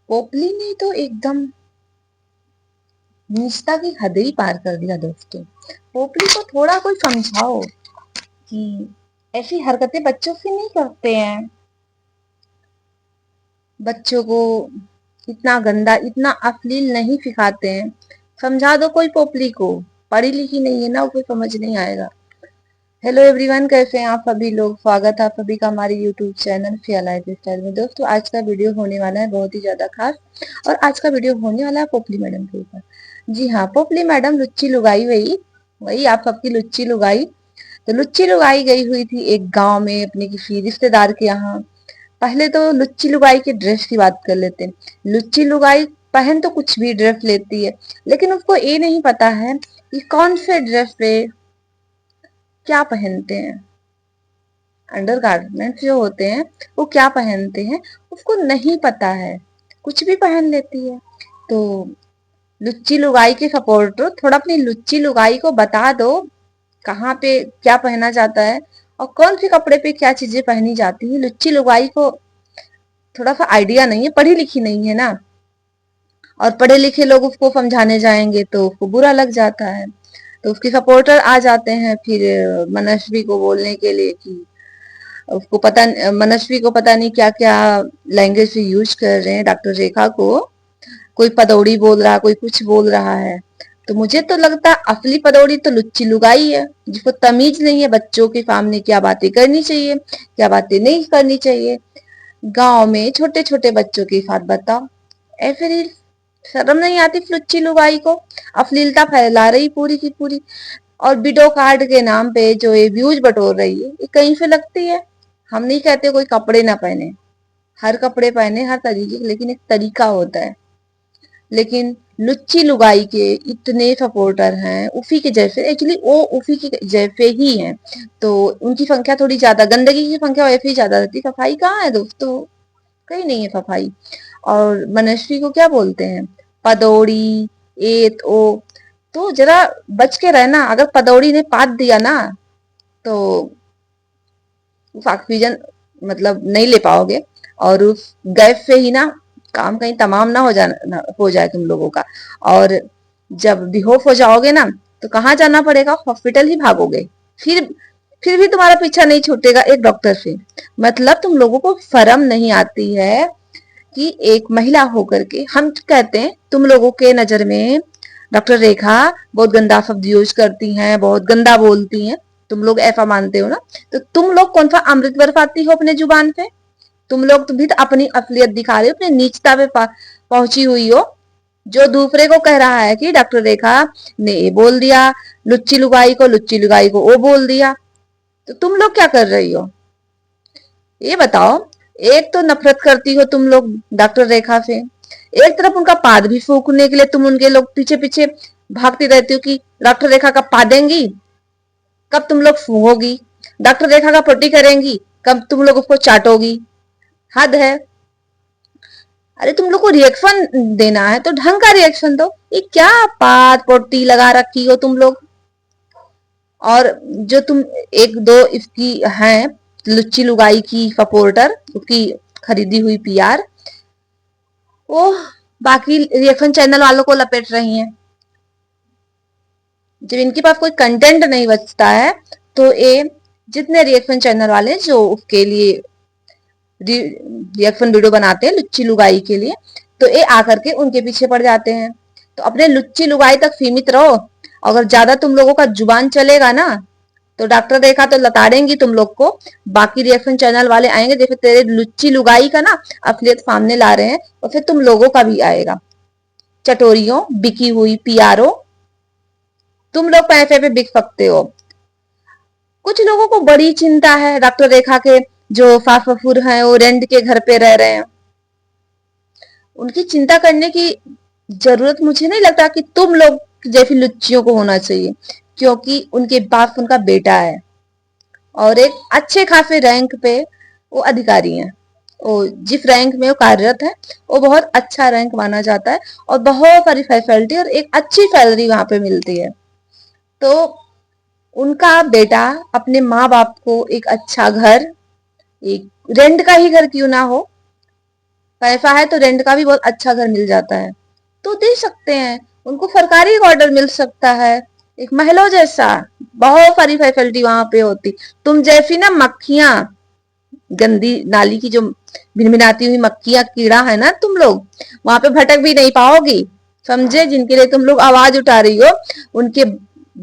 पोपली ने तो एकदम नीचता की हद ही पार कर दिया दोस्तों। पोपली को थोड़ा कोई समझाओ कि ऐसी हरकतें बच्चों से नहीं करते हैं। बच्चों को इतना गंदा, इतना अश्लील नहीं सिखाते हैं। समझा दो कोई पोपली को, पढ़ी लिखी नहीं है ना, उसे समझ नहीं आएगा। हेलो एवरीवन, कैसे हैं आप सभी लोग। स्वागत है आप सभी का हमारे YouTube channel fair life style में। दोस्तों, आज का वीडियो होने वाला है बहुत ही ज्यादा खास, और आज का वीडियो होने वाला है पोपली मैडम के ऊपर। जी हाँ, पोपली मैडम लुच्ची लुगाई, वही वही आप सबकी लुच्ची लुगाई। तो लुच्ची लुगाई गई हुई थी एक गांव में अपने किसी रिश्तेदार के यहाँ। पहले तो लुच्ची लुगाई के ड्रेस की बात कर लेते हैं। लुच्ची लुगाई पहन तो कुछ भी ड्रेस लेती है, लेकिन उसको ये नहीं पता है कि कौन से ड्रेस पे क्या पहनते हैं। अंडर गारमेंट्स जो होते हैं वो क्या पहनते हैं उसको नहीं पता है, कुछ भी पहन लेती है। तो लुच्ची लुगाई के सपोर्टर, थोड़ा अपनी लुच्ची लुगाई को बता दो कहाँ पे क्या पहना जाता है और कौन से कपड़े पे क्या चीजें पहनी जाती है। लुच्ची लुगाई को थोड़ा सा आइडिया नहीं है, पढ़ी लिखी नहीं है ना, और पढ़े लिखे लोग उसको समझाने जाएंगे तो उसको बुरा लग जाता है। तो उसके सपोर्टर आ जाते हैं फिर मनस्वी को बोलने के लिए कि उसको पता, मनस्वी को पता नहीं क्या क्या लैंग्वेज से यूज कर रहे हैं डॉक्टर रेखा को। कोई पदौड़ी बोल रहा, कोई कुछ बोल रहा है। तो मुझे तो लगता है असली पदौड़ी तो लुच्ची लुगाई है, जिसको तमीज नहीं है बच्चों के सामने क्या बातें करनी चाहिए, क्या बातें नहीं करनी चाहिए। गांव में छोटे छोटे बच्चों के साथ बताओ, ऐसे ही शर्म नहीं आती लुच्ची लुगाई को। अश्लीलता फैला रही पूरी की पूरी, और विडो कार्ड के नाम पे जो ये व्यूज बटोर रही है, ये कहीं से लगती है। हम नहीं कहते कोई कपड़े ना पहने, हर कपड़े पहने हर तरीके, लेकिन एक तरीका होता है। लेकिन लुच्ची लुगाई के इतने सपोर्टर हैं उसी के जैसे, एक्चुअली वो उसी के जैसे ही हैं। तो उनकी संख्या थोड़ी ज्यादा, गंदगी की संख्या वैसे ही ज्यादा रहती है। सफाई कहाँ है दोस्तों, कहीं नहीं है सफाई। और मनस्वी को क्या बोलते हैं, पदौड़ी, एत ओ। तो जरा बच के रहना, अगर पदौड़ी ने पात दिया ना तो उस ऑक्सीजन मतलब नहीं ले पाओगे, और उस गैस से ही ना काम कहीं तमाम ना हो जाए तुम लोगों का। और जब बेहोश हो जाओगे ना तो कहाँ जाना पड़ेगा, हॉस्पिटल ही भागोगे। फिर फिर भी तुम्हारा पीछा नहीं छूटेगा एक डॉक्टर से। मतलब तुम लोगों को शर्म नहीं आती है कि एक महिला होकर के, हम कहते हैं तुम लोगों के नजर में डॉक्टर रेखा बहुत गंदा शब्द यूज करती हैं, बहुत गंदा बोलती हैं, तुम लोग ऐसा मानते हो ना। तो तुम लोग कौन सा अमृत बरसाती हो अपने जुबान पे। तुम लोग तो भी तो अपनी असलियत दिखा रहे हो, अपनी नीचता पे पहुंची हुई हो। जो दूसरे को कह रहा है कि डॉक्टर रेखा ने ये बोल दिया, लुच्ची लुगाई को वो बोल दिया, तो तुम लोग क्या कर रही हो ये बताओ। एक तो नफरत करती हो तुम लोग डॉक्टर रेखा से, एक तरफ उनका पाद भी फूकने के लिए तुम उनके लोग पीछे पीछे भागती रहती हो कि डॉक्टर रेखा का पाद देंगी, कब तुम लोग सूंघोगी। डॉक्टर रेखा का पट्टी करेंगी, कब तुम लोग उसको चाटोगी। हद है। अरे तुम लोग को रिएक्शन देना है तो ढंग का रिएक्शन दो, ये क्या पाद पोटी लगा रखी हो तुम लोग। और जो तुम एक दो इसकी हैं लुच्ची लुगाई की सपोर्टर, उसकी खरीदी हुई पीआर, वो बाकी रिएक्शन चैनल वालों को लपेट रही हैं। जब इनके पास कोई कंटेंट नहीं बचता है तो ये जितने रिएक्शन चैनल वाले जो उसके लिए रिएक्शन वीडियो बनाते हैं लुच्ची लुगाई के लिए, तो ये आकर के उनके पीछे पड़ जाते हैं। तो अपने लुच्ची लुगाई तक सीमित रहो। अगर ज्यादा तुम लोगों का जुबान चलेगा ना तो डॉक्टर देखा तो लताड़ेंगी तुम लोग को। बाकी रिएक्शन चैनल वाले आएंगे, जैसे तेरे लुच्ची लुगाई का ना असलियत सामने ला रहे हैं, और फिर तुम लोगों का भी आएगा। चटोरियों, बिकी हुई पीआरओ, तुम लोग पैसे पे बिक सकते हो। कुछ लोगों को बड़ी चिंता है डॉक्टर रेखा के, जो सास ससुर हैं वो रेंट के घर पे रह रहे हैं, उनकी चिंता करने की जरूरत मुझे नहीं लगता कि तुम लोग जैसी लुच्चियों को होना चाहिए। क्योंकि उनके पास उनका बेटा है और एक अच्छे खासे रैंक पे वो अधिकारी हैं। वो जिस रैंक में वो कार्यरत है वो बहुत अच्छा रैंक माना जाता है, और बहुत सारी फैसिलिटी और एक अच्छी सैलरी वहां पे मिलती है। तो उनका बेटा अपने माँ बाप को एक अच्छा घर, एक रेंट का ही घर क्यों ना हो, पैसा है तो रेंट का भी बहुत अच्छा घर मिल जाता है, तो दे सकते हैं उनको, सरकारी ऑर्डर मिल सकता है, एक महलों जैसा, बहुत सारी फैसिलिटी वहां पे होती। तुम जैसी ना मक्खियां, गंदी नाली की जो भिनभिनाती हुई मक्खियां कीड़ा है ना, तुम लोग वहां पे भटक भी नहीं पाओगी, समझे। जिनके लिए तुम लोग आवाज उठा रही हो, उनके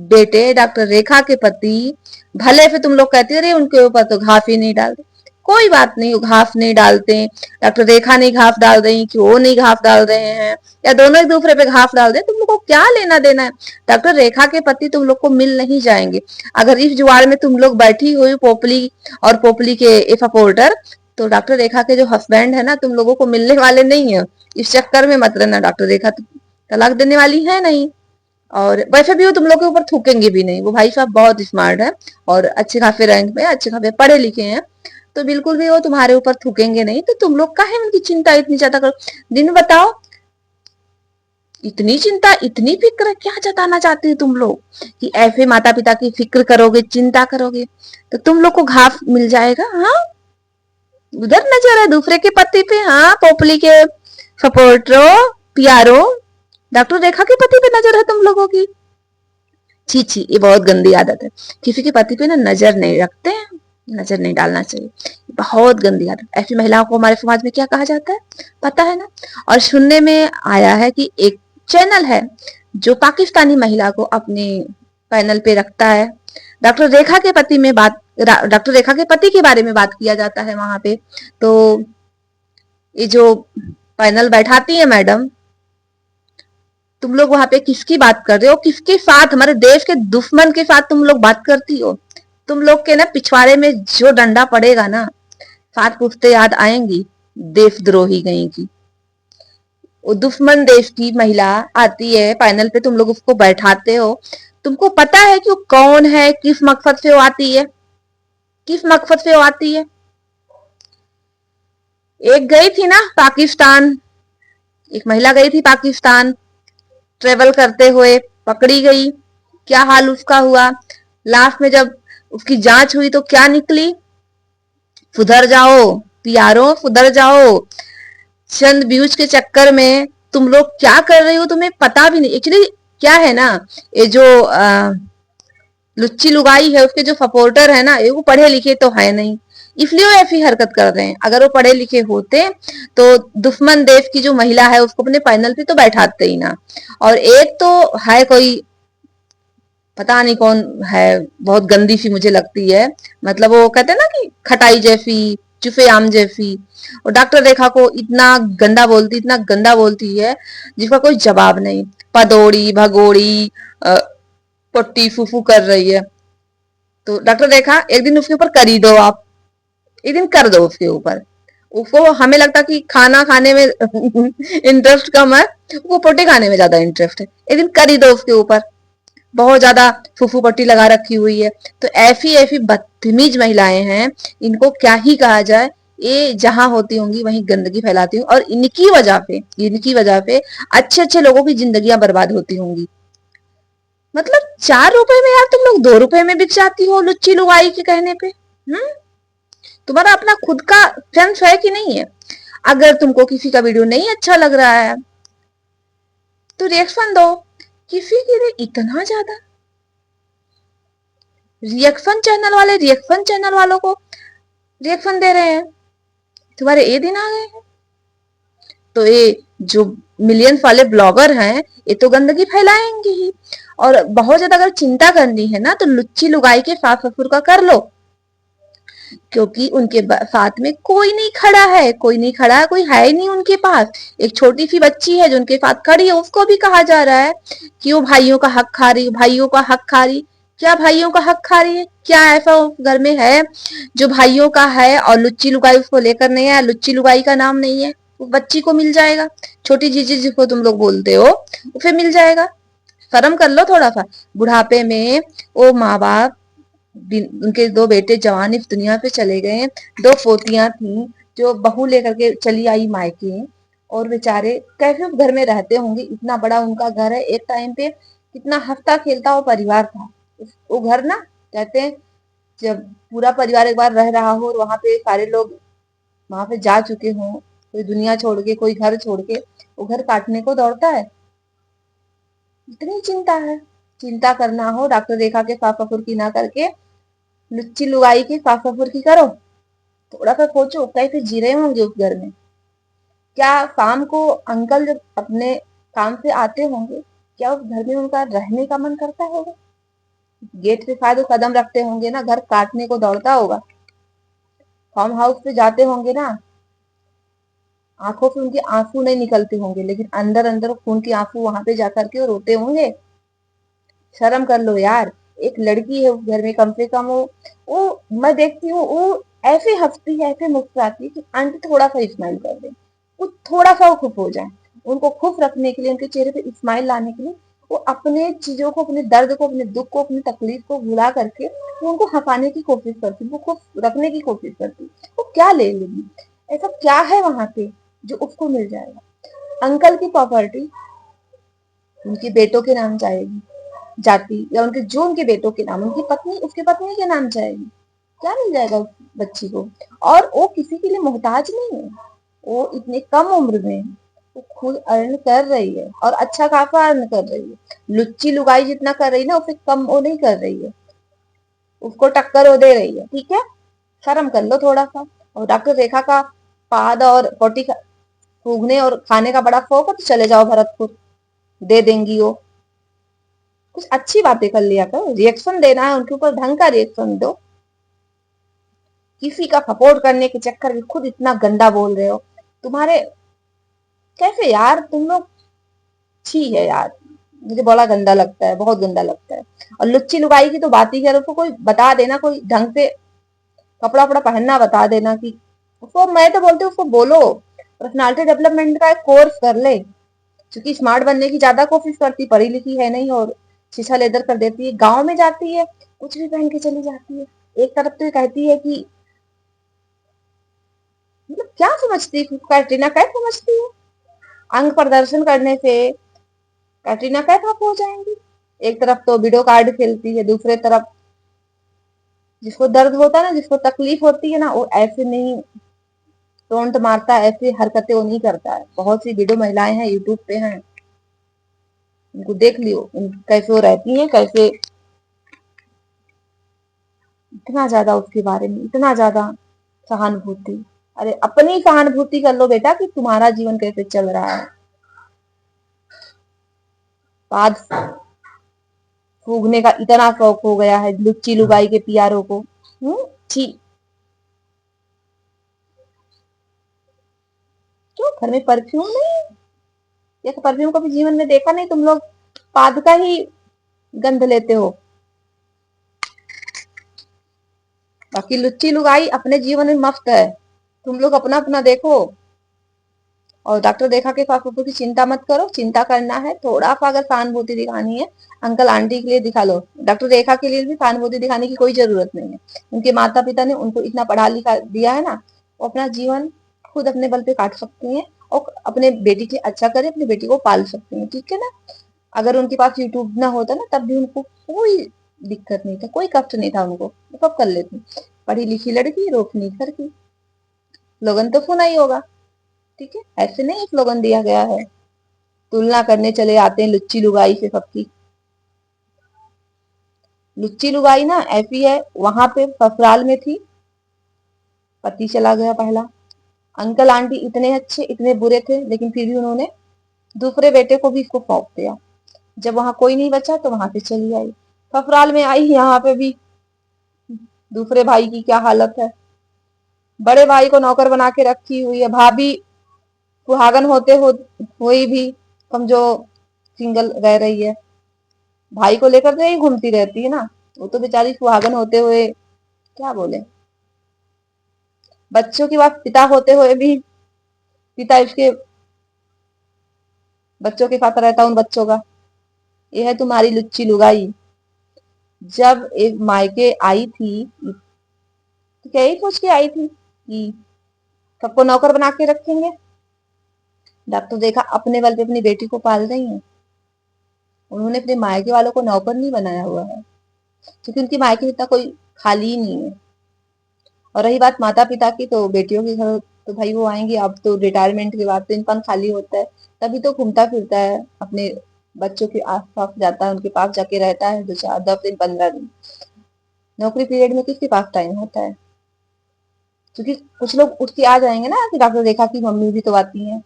बेटे डॉक्टर रेखा के पति, भले से तुम लोग कहते रहे उनके ऊपर तो घास ही नहीं डालते, कोई बात नहीं, वो घास नहीं डालते, डॉक्टर रेखा नहीं घास डाल रही कि वो नहीं घास डाल रहे हैं, या दोनों एक दूसरे पे घास डाल दे, तुम लोग को क्या लेना देना है। डॉक्टर रेखा के पति तुम लोग को मिल नहीं जाएंगे। अगर इस जुआर में तुम लोग बैठी हुई पोपली और पोपली के सपोर्टर, तो डॉक्टर रेखा के जो हस्बैंड है ना, तुम लोगों को मिलने वाले नहीं है। इस चक्कर में मत रहना, डॉक्टर रेखा तो तलाक देने वाली है नहीं, और वैसे भी वो तुम लोग के ऊपर थूकेंगे भी नहीं। वो भाई साहब बहुत स्मार्ट है और अच्छे खासे रैंक में, अच्छे खासे पढ़े लिखे हैं, तो बिल्कुल भी वो तुम्हारे ऊपर थूकेंगे नहीं। तो तुम लोग काहे उनकी चिंता इतनी ज्यादा करो। दिन बताओ, इतनी चिंता इतनी फिक्र क्या जताना चाहती हो तुम लोग, कि ऐसे माता पिता की फिक्र करोगे, चिंता करोगे, तो तुम लोग को घाव मिल जाएगा। हाँ, उधर नजर है दूसरे के पति पे, हाँ, पोपली के सपोर्टरो, पियारो, डॉक्टर रेखा के पति पे नजर है तुम लोगों की। छी छी, ये बहुत गंदी आदत है, किसी के पति पे ना नजर नहीं रखते हैं, नजर नहीं डालना चाहिए, बहुत गंदी आदत। ऐसी महिलाओं को हमारे समाज में क्या कहा जाता है पता है ना। और सुनने में आया है कि एक चैनल है जो पाकिस्तानी महिला को अपने पैनल पे रखता है, डॉक्टर रेखा के पति में बात, डॉक्टर रेखा के पति के बारे में बात किया जाता है वहां पे। तो ये जो पैनल बैठाती है मैडम, तुम लोग वहां पे किसकी बात कर रहे हो, किसके साथ, हमारे देश के दुश्मन के साथ तुम लोग बात करती हो। तुम लोग के ना पिछवाड़े में जो डंडा पड़ेगा ना, सात पुश्ते याद आएंगी, देशद्रोही गई की। वो दुश्मन देश की महिला आती है पैनल पे, तुम लोग उसको बैठाते हो, तुमको पता है कि वो कौन है, किस मकसद से वो आती है, किस मकसद से वो आती है। एक गई थी ना पाकिस्तान, एक महिला गई थी पाकिस्तान, ट्रेवल करते हुए पकड़ी गई, क्या हाल उसका हुआ, लास्ट में जब उसकी जांच हुई तो क्या निकली, सुधर जाओ पियारो, सुधर जाओ। चंद व्यूज के चक्कर में तुम लोग क्या कर रही हो तुम्हें पता भी नहीं। एक्चुअली क्या है ना, ये जो लुच्ची लुगाई है, उसके जो सपोर्टर है ना, ये वो पढ़े लिखे तो है नहीं, इसलिए वो ऐसी हरकत कर रहे हैं। अगर वो पढ़े लिखे होते तो दुश्मन देश की जो महिला है उसको अपने पैनल पे तो बैठाते ही ना। और एक तो है कोई, पता नहीं कौन है, बहुत गंदी सी मुझे लगती है, मतलब वो कहते हैं ना कि खटाई जैसी, चुफे आम जैसी, और डॉक्टर रेखा को इतना गंदा बोलती, इतना गंदा बोलती है जिसका कोई जवाब नहीं, पदोड़ी भगोड़ी पट्टी फूफू कर रही है। तो डॉक्टर रेखा एक दिन उसके ऊपर कर ही दो, आप एक दिन कर दो उसके ऊपर। उसको, हमें लगता कि खाना खाने में इंटरेस्ट कम है, वो पोटी खाने में ज्यादा इंटरेस्ट है, एक दिन कर ही दो उसके ऊपर, बहुत ज्यादा फूफू पट्टी लगा रखी हुई है। तो ऐसी ऐसी बदतमीज महिलाएं हैं, इनको क्या ही कहा जाए। ये जहां होती होंगी वहीं गंदगी फैलाती होंगी, और इनकी वजह पे अच्छे अच्छे लोगों की जिंदगियां बर्बाद होती होंगी। मतलब 4 रुपए में यार तुम लोग 2 रुपए में बिक जाती हो लुच्ची लुगाई के कहने पे। तुम्हारा अपना खुद का सेंस है कि नहीं है। अगर तुमको किसी का वीडियो नहीं अच्छा लग रहा है तो रिएक्शन दो। किसी के लिए इतना ज्यादा रिएक्शन चैनल वालों को रिएक्शन दे रहे हैं, तुम्हारे ये दिन आ गए हैं। तो ये जो मिलियंस वाले ब्लॉगर हैं, ये तो गंदगी फैलाएंगे ही। और बहुत ज्यादा अगर चिंता करनी है ना, तो लुच्ची लुगाई के सास ससुर का कर लो, क्योंकि उनके साथ में कोई नहीं खड़ा है, कोई नहीं खड़ा है, कोई है ही नहीं उनके पास। एक छोटी सी बच्ची है जो उनके साथ खड़ी है, उसको भी कहा जा रहा है कि वो भाइयों का हक खा रही, भाइयों का हक खा रही। क्या भाइयों का हक खा रही है, क्या ऐसा घर में है जो भाइयों का है और लुच्ची लुगाई उसको लेकर नहीं है, लुच्ची लुगाई का नाम नहीं है, उस बच्ची को मिल जाएगा। छोटी जीजी जिसको तुम लोग बोलते हो, उसे मिल जाएगा। शर्म कर लो थोड़ा सा। बुढ़ापे में वो माँ बाप, उनके 2 बेटे जवान इस दुनिया पे चले गए, 2 पोतियां थी जो बहू लेकर के चली आई मायके, और बेचारे कैसे उस घर में रहते होंगे। इतना बड़ा उनका घर है, एक टाइम पे कितना हंसता खेलता वो परिवार था। वो घर ना, कहते हैं जब पूरा परिवार एक बार रह रहा हो और वहां पे सारे लोग वहां पे जा चुके हों, कोई दुनिया छोड़ के, कोई घर छोड़ के वो घर काटने को दौड़ता है। इतनी चिंता है। चिंता करना हो डॉक्टर रेखा के फाफा फुर्की ना करके लुच्ची लुगाई के फाफा फुर्की करो। थोड़ा सा सोचो कैसे जी रहे होंगे उस घर में। क्या शाम को अंकल जब अपने काम से आते होंगे, क्या उस घर में उनका रहने का मन करता होगा? गेट से शायद वो कदम रखते होंगे ना, घर काटने को दौड़ता होगा। फार्म हाउस पे जाते होंगे ना, आंखों से उनके आंसू नहीं निकलते होंगे, लेकिन अंदर अंदर खून के आंसू वहां पे जाकर के वो रोते होंगे। शर्म कर लो यार। एक लड़की है उस घर में, कम से कम वो मैं देखती हूँ वो ऐसे हंसती है, ऐसे मुस्कुराती है कि आंटी थोड़ा सा स्माइल कर दे, वो थोड़ा सा वो खुश हो जाए। उनको खुश रखने के लिए, उनके चेहरे पे स्माइल लाने के लिए वो अपने चीजों को, अपने दर्द को, अपने दुख को, अपनी तकलीफ को भुला करके वो उनको हंसाने की कोशिश करती, वो खुश रखने की कोशिश करती। वो क्या ले लेगी? ऐसा क्या है वहां पे जो उसको मिल जाएगा? अंकल की प्रॉपर्टी उनके बेटों के नाम जाएगी, जाति या उनके जो उनके बेटों के नाम, उनकी पत्नी, उसके पत्नी के नाम जाएगी। क्या मिल जाएगा उस बच्ची को? और वो किसी के लिए मोहताज नहीं है। वो इतने कम उम्र में वो खुद अर्न कर रही है और अच्छा खासा अर्न कर रही है। लुच्ची लुगाई जितना कर रही है ना, उसे कम वो नहीं कर रही है, उसको टक्कर वो दे रही है। ठीक है, शर्म कर लो थोड़ा सा। और डॉक्टर रेखा का पाद और पोटी सूंघने और खाने का बड़ा शौक है तो चले जाओ भरतपुर, दे देंगी वो। कुछ अच्छी बातें कर लिया करो, रिएक्शन देना है उनके ऊपर ढंग का रिएक्शन दो। किसी का सपोर्ट करने के चक्कर में खुद इतना गंदा बोल रहे हो। तुम्हारे कैसे यार तुम लोग, छी है यार। मुझे बड़ा गंदा लगता है, बहुत गंदा लगता है। और लुच्ची लुगाई की तो बात ही करो, तो कोई बता देना, कोई ढंग से कपड़ा वपड़ा पहनना बता देना कि उसको। मैं तो बोलती हूँ उसको बोलो पर्सनालिटी डेवलपमेंट का एक कोर्स कर ले, क्योंकि स्मार्ट बनने की ज्यादा कोशिश करती, पढ़ी लिखी है नहीं और शीशा लेदर कर देती है। गांव में जाती है कुछ भी पहन के चली जाती है। एक तरफ तो ये कहती है कि मतलब क्या समझती है खुद को, कैटरीना कैफ समझती है? अंग प्रदर्शन करने से कैटरीना कैफ आप हो जाएंगी। एक तरफ तो वीडियो कार्ड खेलती है, दूसरे तरफ जिसको दर्द होता है ना, जिसको तकलीफ होती है ना, वो ऐसे नहीं टोंट मारता है, ऐसी हरकतें वो नहीं करता है। बहुत सी वीडियो महिलाएं हैं यूट्यूब पे हैं, उनको देख लियो कैसे वो रहती हैं, कैसे। इतना ज्यादा उसके बारे में, इतना ज्यादा सहानुभूति। अरे अपनी सहानुभूति कर लो बेटा कि तुम्हारा जीवन कैसे चल रहा है। पाद फूकने का इतना शौक हो गया है लुच्ची लुगाई के पियारों को। छी। क्यों घर में परफ्यूम नहीं? या परफ्यूम कभी जीवन में देखा नहीं तुम लोग? पाद का ही गंध लेते हो। बाकी लुच्ची लुगाई अपने जीवन में मस्त है, तुम लोग अपना अपना देखो। और डॉक्टर रेखा के पापा की चिंता मत करो। चिंता करना है थोड़ा सा, अगर सहानुभूति दिखानी है अंकल आंटी के लिए दिखा लो। डॉक्टर रेखा के लिए भी सहानुभूति दिखाने की कोई जरूरत नहीं है। उनके माता पिता ने उनको इतना पढ़ा लिखा दिया है ना, वो अपना जीवन खुद अपने बल पे काट सकती हैं और अपने बेटी के अच्छा करे, अपनी बेटी को पाल सकती हैं। ठीक है ना? अगर उनके पास यूट्यूब ना होता ना, तब भी उनको कोई दिक्कत नहीं था, कोई कष्ट नहीं था उनको, वो सब कर लेती। पढ़ी लिखी लड़की, रोशनी घर की, स्लोगन तो सुना ही होगा। ठीक है, ऐसे नहीं स्लोगन दिया गया है। तुलना करने चले आते हैं लुच्ची लुगाई से सबकी। लुच्ची लुगाई ना ऐसी है, वहां पे ससुराल में थी, पति चला गया पहला। अंकल आंटी इतने अच्छे, इतने बुरे थे, लेकिन फिर भी उन्होंने दूसरे बेटे को भी इसको सौंप दिया। जब वहां कोई नहीं बचा तो वहां से चली आई, ससुराल में आई। यहाँ पे भी दूसरे भाई की क्या हालत है, बड़े भाई को नौकर बना के रखी हुई है। भाभी सुहागन होते हुई भी समझो सिंगल रह रही है। भाई को लेकर तो यही घूमती रहती है ना, वो तो बेचारी सुहागन होते हुए क्या बोले। बच्चों की बात, पिता होते हुए भी पिता इसके बच्चों के साथ रहता उन बच्चों का। ये है तुम्हारी लुच्ची लुगाई। जब एक मायके आई थी तो क्या यही सोच के आई थी कि सबको नौकर बना के रखेंगे? डॉक्टर देखा अपने बल पे अपनी बेटी को पाल रही है। उन्होंने अपने मायके वालों को नौकर नहीं बनाया हुआ है, क्योंकि उनकी मायके इतना कोई खाली ही नहीं है। और रही बात माता पिता की, तो बेटियों के घर तो भाई वो आएंगे, अब तो रिटायरमेंट के बाद तो इनका खाली होता है, तभी तो घूमता फिरता है, अपने बच्चों के आस पास जाता है, उनके पास जाके रहता है 2 4 10 दिन 15 दिन। नौकरी पीरियड में किसके पास टाइम होता है? क्योंकि कुछ लोग उठ के आ जाएंगे ना कि डॉक्टर रेखा की मम्मी भी तो आती है।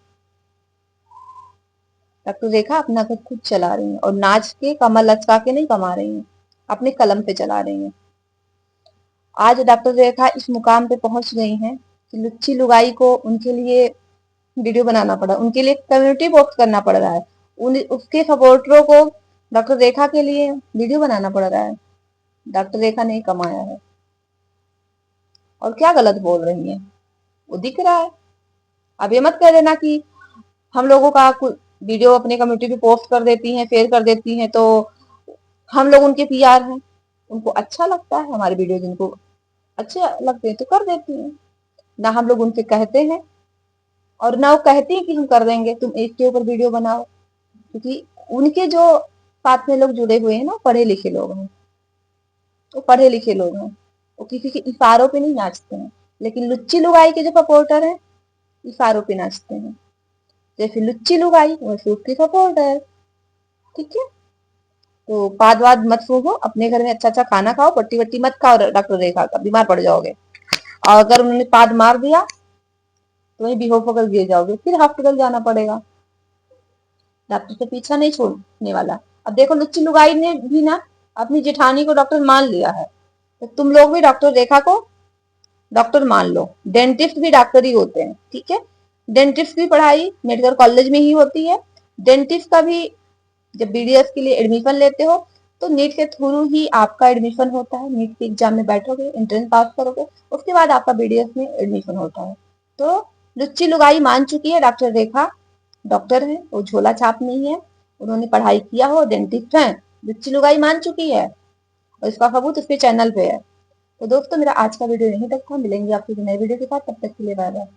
डॉक्टर रेखा अपना घर खुद चला रही है और नाच के कमर लचका के नहीं कमा रही है, अपने कलम पे चला रही है। आज डॉक्टर रेखा इस मुकाम पे पहुंच गई हैं कि लुच्ची लुगाई को उनके लिए वीडियो बनाना पड़ा, उनके लिए कम्युनिटी पोस्ट करना पड़ रहा है, उसके सपोर्टरों को डॉक्टर रेखा के लिए वीडियो बनाना पड़ रहा है। डॉक्टर रेखा ने कमाया है और क्या गलत बोल रही है, वो दिख रहा है। अब ये मत कह देना कि हम लोगों का वीडियो अपने कम्युनिटी पे पोस्ट कर देती हैं, शेयर कर देती हैं, तो हम लोग उनके पीआर हैं, उनको अच्छा लगता है हमारे वीडियो, जिनको अच्छे लगते हैं तो कर देती हैं। ना हम लोग उनसे कहते हैं और ना वो कहती हैं कि हम कर देंगे, तुम एक के ऊपर वीडियो बनाओ, क्योंकि उनके जो साथ में लोग जुड़े हुए हैं ना, पढ़े लिखे लोग हैं, वो पढ़े लिखे लोग हैं, वो किसी के इशारों पे नहीं नाचते हैं। लेकिन लुच्ची लुगाई के जो सपोर्टर हैं, इशारों पे नाचते हैं। जैसे लुच्ची लुगाई वैसे उसकी सपोर्टर। ठीक है, तो बाद वाद मत सूंघो, अपने घर में अच्छा अच्छा खाना खाओ, पट्टी वट्टी मत खाओ डॉक्टर रेखा का, बीमार पड़ जाओगे। और अगर उन्होंने पाद मार दिया तो वही बेहोश होकर गिर जाओगे, फिर हॉस्पिटल जाना पड़ेगा। डॉक्टर से पीछा नहीं छोड़ने वाला। अब देखो लुच्ची लुगाई ने भी ना अपनी जेठानी को डॉक्टर मान लिया है, तो तुम लोग भी डॉक्टर रेखा को डॉक्टर मान लो। डेंटिस्ट भी डॉक्टर ही होते हैं, ठीक है। डेंटिस्ट की पढ़ाई मेडिकल कॉलेज में ही होती है। डेंटिस्ट का भी जब बीडीएस के लिए एडमिशन लेते हो तो नीट के थ्रू ही आपका एडमिशन होता है। नीट के एग्जाम में बैठोगे, एंट्रेंस पास करोगे, उसके बाद आपका बीडीएस में एडमिशन होता है। तो लुच्ची लुगाई मान चुकी है डॉक्टर रेखा डॉक्टर है, वो झोला छाप नहीं है, उन्होंने पढ़ाई किया हो, डेंटिस्ट है। लुच्ची लुगाई मान चुकी है और इसका सबूत उसके चैनल पे है। तो दोस्तों मेरा आज का वीडियो यहीं तक था, मिलेंगे आपसे नए वीडियो के साथ, तब तक के लिए बाय बाय।